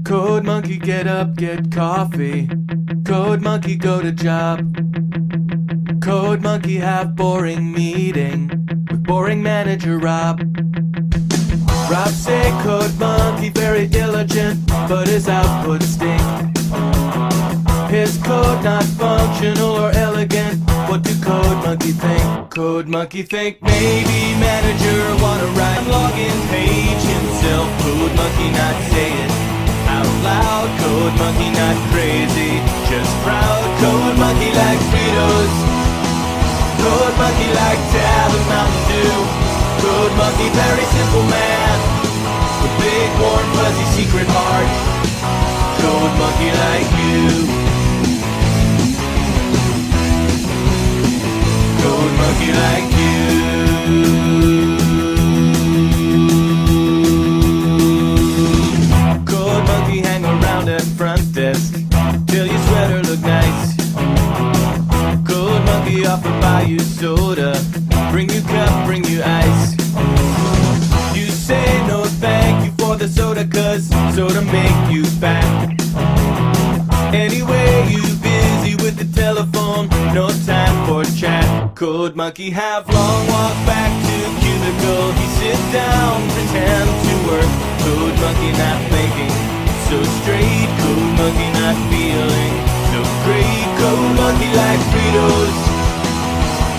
Code monkey, get up, get coffee. Code monkey, go to job. Code monkey, have boring meeting with boring manager Rob. Rob say code monkey very diligent, but his output stink. His code not functional or elegant. What do code monkey think? Code monkey think maybe manager wanna write login page himself. Code monkey not say it out loud. Code monkey not crazy, just proud. Code monkey like Fritos. Code monkey like Tab and Mountain Dew. Code monkey very simple man with big warm fuzzy secret heart. Code monkey like you. Code monkey like you. Code monkey hang around at front desk till your sweater look nice. Code monkey offer buy you soda, bring you cup, bring you ice. You say no thank you for the soda, cause soda make you fat. Anyway, you busy with the telephone, no time for chat. Code monkey have long walk back to cubicle. He sit down, pretend to work. Code monkey not thinking so straight. Code monkey not feeling so great. Code monkey like Fritos.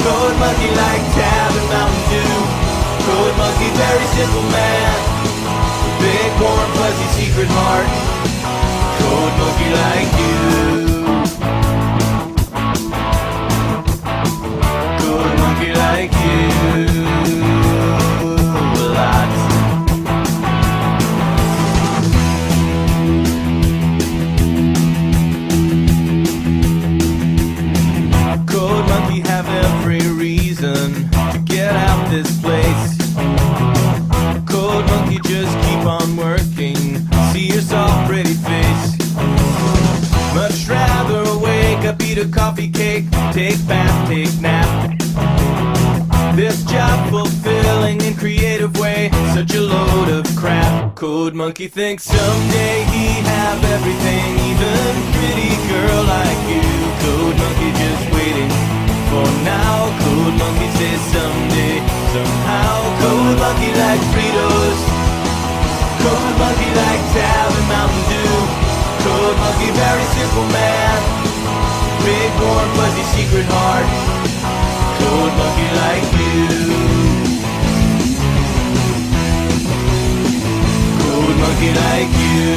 Code monkey like Tab and Mountain Dew. Code monkey very simple man, big warm fuzzy secret heart. Code monkey like you. Code monkey like you. A lot. Code monkey have every reason to get out this place. Code monkey just keep on working, see your soft pretty face. Much rather wake up, eat a coffee cake, take bath, take nap. This job fulfilling in creative way, such a load of crap. Code monkey thinks someday he have everything, even pretty girl like you. Code monkey just waiting for now. Code monkey says someday, somehow. Code monkey like Fritos. Code monkey like Tab and Mountain Dew. Code monkey very simple man, big warm fuzzy secret heart. Code monkey like you. Code monkey like you.